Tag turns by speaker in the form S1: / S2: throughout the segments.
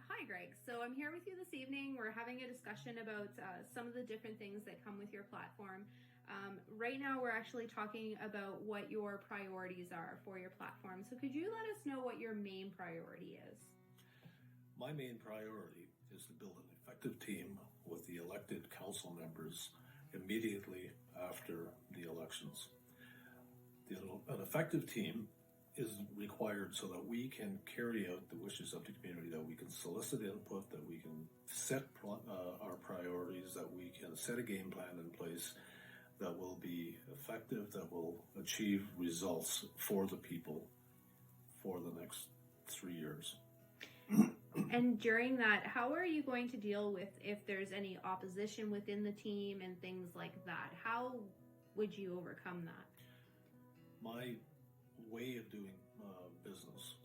S1: Hi Greg. So I'm here with you this evening. We're having a discussion about some of the different things that come with your platform. Right now we're actually talking about what your priorities are for your platform. So could you let us know what your main priority is?
S2: My main priority is to build an effective team with the elected council members immediately after the elections. An effective team is required so that we can carry out the wishes of the community, that we can solicit input, that we can set our priorities, that we can set a game plan in place that will be effective, that will achieve results for the people for the next 3 years.
S1: And during that, how are you going to deal with if there's any opposition within the team and things like that? How would you overcome that?
S2: My way of doing business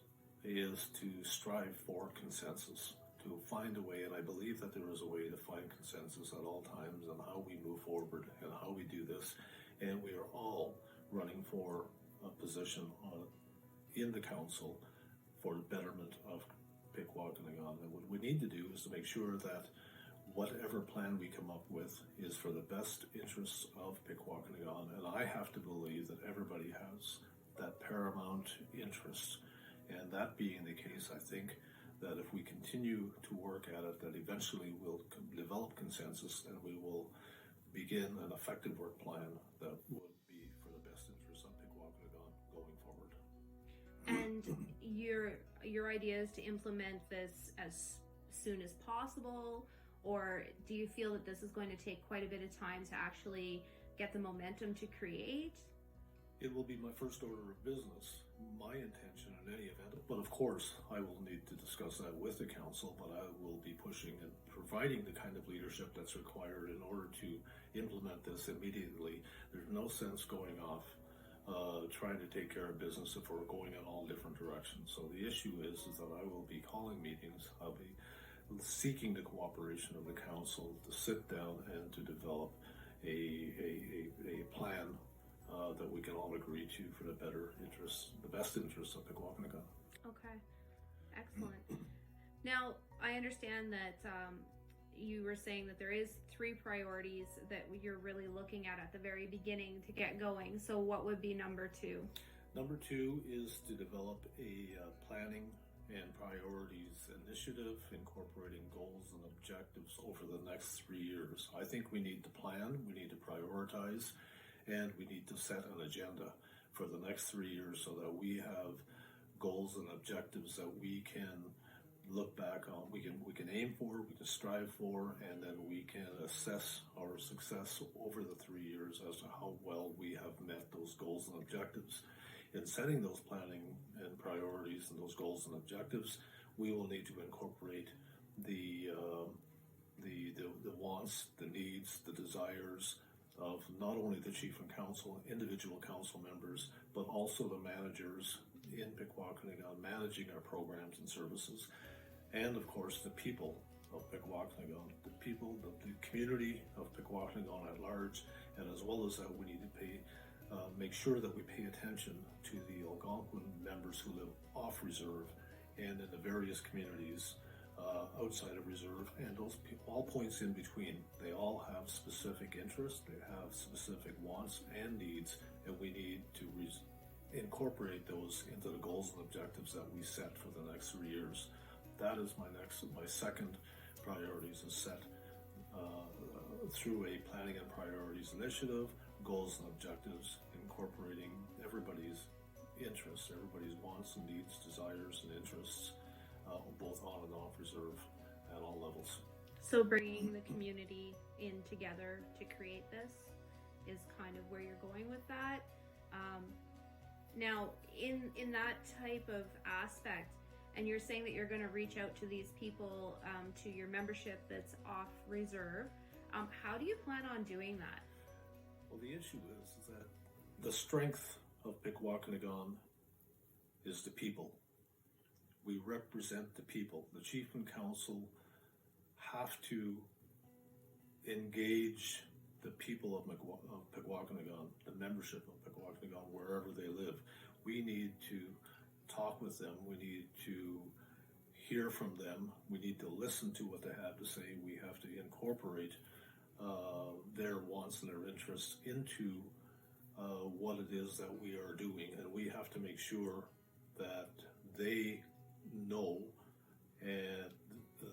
S2: is to strive for consensus, to find a way, and I believe that there is a way to find consensus at all times on how we move forward and how we do this. And we are all running for a position in the council for the betterment of Pikwakanagan. And what we need to do is to make sure that whatever plan we come up with is for the best interests of Pikwakanagan. And I have to believe that everybody has that paramount interest. And that being the case, I think that if we continue to work at it, that eventually we'll develop consensus and we will begin an effective work plan that would be for the best interests of Pikwakanagan going forward.
S1: And your idea is to implement this as soon as possible, or do you feel that this is going to take quite a bit of time to actually get the momentum to create?
S2: It will be my first order of business, my intention in any event. But of course, I will need to discuss that with the council, but I will be pushing and providing the kind of leadership that's required in order to implement this immediately. There's no sense going off trying to take care of business if we're going in all different directions. So the issue is that I will be calling meetings. I'll be seeking the cooperation of the council to sit down and to develop a plan that we can all agree to for the best interests of Pikwakanagan.
S1: Okay, excellent. Now, I understand that you were saying that there is 3 priorities that you're really looking at the very beginning to get going. So what would be number 2?
S2: Number 2 is to develop a planning and priorities initiative incorporating goals and objectives over the next 3 years. I think we need to plan, we need to prioritize, and we need to set an agenda for the next 3 years so that we have goals and objectives that we can look back on, we can aim for, we can strive for, and then we can assess our success over the 3 years as to how well we have met those goals and objectives. In setting those planning and priorities and those goals and objectives, we will need to incorporate the wants, the needs, the desires of not only the chief and council, individual council members, but also the managers in Pikwakanagan managing our programs and services, and of course the people of Pikwakanagan, the people, the community of Pikwakanagan at large, and as well as that we need to make sure that we pay attention to the Algonquin members who live off reserve and in the various communities outside of reserve, and those all points in between. They all have specific interests, they have specific wants and needs, and we need to incorporate those into the goals and objectives that we set for the next 3 years. That is my second priority, is to set through a planning and priorities initiative, goals and objectives, incorporating everybody's interests, everybody's wants and needs, desires and interests, both on and off reserve at all levels.
S1: So bringing the community in together to create this is kind of where you're going with that. Now, in that type of aspect, and you're saying that you're going to reach out to these people, to your membership that's off reserve, how do you plan on doing that?
S2: Well, the issue is that the strength of Pikwakanagan is the people. We represent the people. The chief and council have to engage the people of Pikwakanagan, the membership of Pikwakanagan, wherever they live. We need to talk with them. We need to hear from them. We need to listen to what they have to say. We have to incorporate their wants and their interests into what it is that we are doing, and we have to make sure that they know and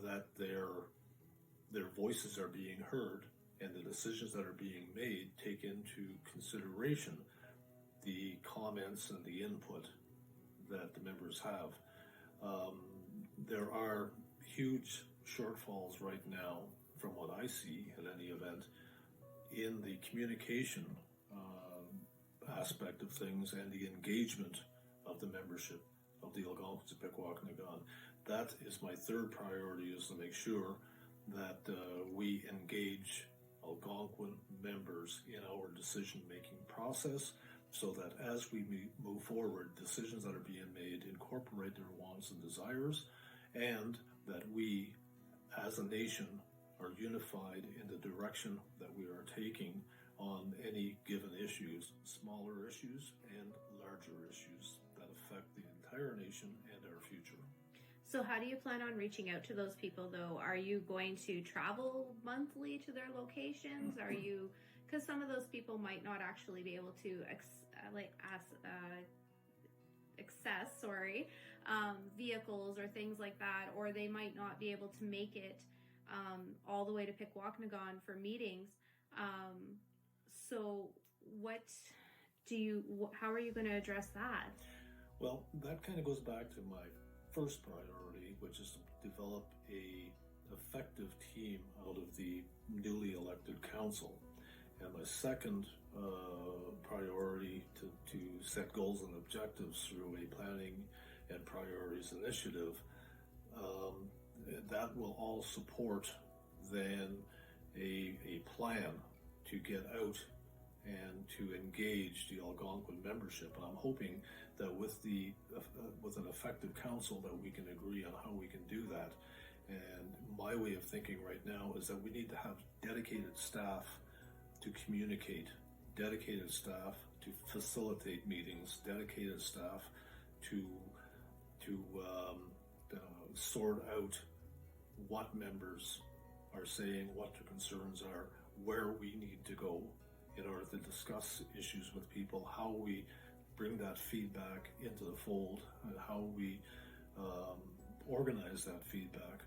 S2: that their voices are being heard, and the decisions that are being made take into consideration the comments and the input that the members have. There are huge shortfalls right now, from what I see at any event, in the communication aspect of things and the engagement of the membership of the Algonquin-Pikwakanagan. That is my third priority, is to make sure that we engage Algonquin members in our decision-making process, so that as we move forward, decisions that are being made incorporate their wants and desires, and that we, as a nation, are unified in the direction that we are taking on any given issues, smaller issues and larger issues that affect the entire nation and our future.
S1: So how do you plan on reaching out to those people, though? Are you going to travel monthly to their locations? Are you, because some of those people might not actually be able to access vehicles or things like that, or they might not be able to make it all the way to Pikwakanagan for meetings. So how are you going to address that?
S2: Well, that kind of goes back to my first priority, which is to develop a effective team out of the newly elected council. And my second priority to set goals and objectives through a planning and priorities initiative. That will all support then a plan to get out and to engage the Algonquin membership. And I'm hoping that with an effective council that we can agree on how we can do that. And my way of thinking right now is that we need to have dedicated staff to communicate, dedicated staff to facilitate meetings, dedicated staff to sort out what members are saying, what their concerns are, where we need to go in order to discuss issues with people, how we bring that feedback into the fold, and how we organize that feedback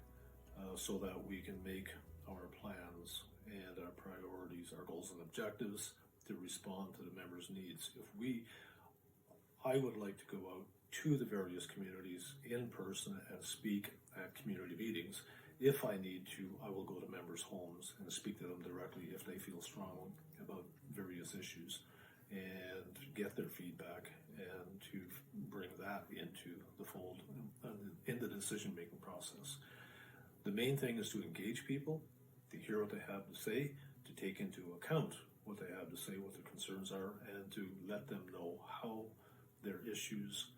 S2: so that we can make our plans and our priorities, our goals and objectives to respond to the members' needs. I would like to go out to the various communities in person and speak at community meetings. If I need to, I will go to members' homes and speak to them directly if they feel strongly about various issues, and get their feedback and to bring that into the fold in the decision-making process. The main thing is to engage people, to hear what they have to say, to take into account what they have to say, what their concerns are, and to let them know how their issues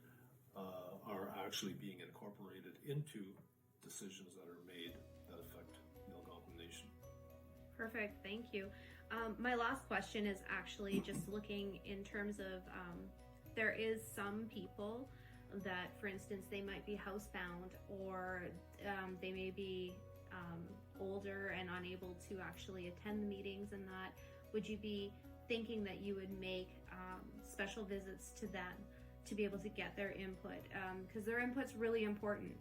S2: are actually being incorporated into decisions that are made that affect the Algonquin Nation.
S1: Perfect, thank you. My last question is actually just looking in terms of there is some people that, for instance, they might be housebound, or they may be older and unable to actually attend the meetings and that. Would you be thinking that you would make special visits to them to be able to get their input? Because their input's really important.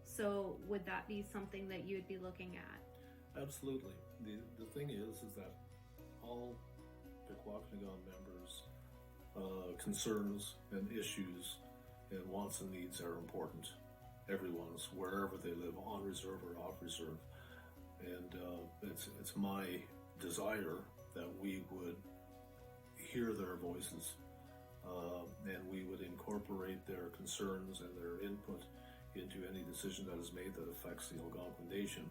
S1: So would that be something that you would be looking at?
S2: Absolutely. The thing is that all Pikwakanagan members' concerns and issues and wants and needs are important. Everyone's, wherever they live, on reserve or off reserve. And it's my desire that we would hear their voices and we would incorporate their concerns and their input into any decision that is made that affects the Algonquin Nation.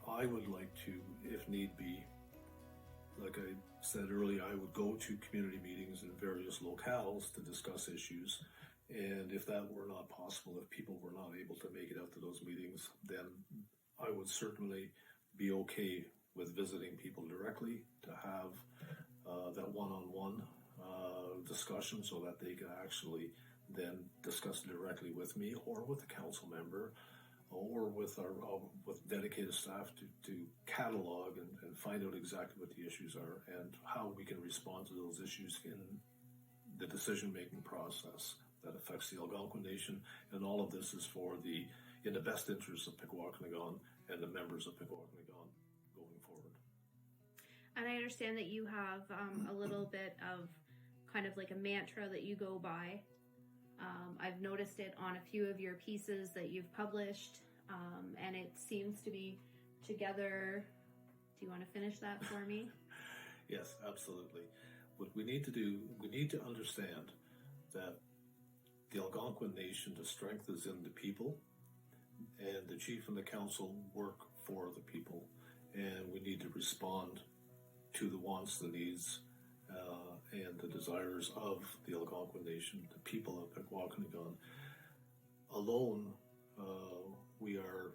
S2: I would like to, if need be, like I said earlier, I would go to community meetings in various locales to discuss issues. And if that were not possible, if people were not able to make it out to those meetings, then I would certainly be okay with visiting people directly to have that one-on-one discussion so that they can actually then discuss it directly with me or with the council member or with our with dedicated staff to catalog and find out exactly what the issues are and how we can respond to those issues in the decision-making process that affects the Algonquin Nation. And all of this is in the best interest of Pikwakanagan and the members of Pikwakanagan going forward.
S1: And I understand that you have a little bit of kind of like a mantra that you go by. I've noticed it on a few of your pieces that you've published, and it seems to be together. Do you want to finish that for me?
S2: Yes, absolutely. What we need to do, we need to understand that the Algonquin Nation, the strength is in the people, and the chief and the council work for the people, and we need to respond to the wants, the needs, and the desires of the Algonquin Nation, the people of Pikwakanagan. Alone, we are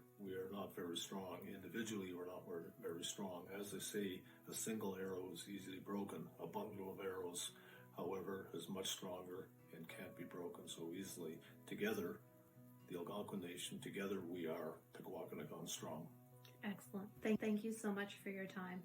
S2: not very strong. Individually, we're not very strong. As they say, a single arrow is easily broken. A bundle of arrows, however, is much stronger and can't be broken so easily. Together, the Algonquin Nation, together we are Pikwakanagan strong.
S1: Excellent. Thank you so much for your time.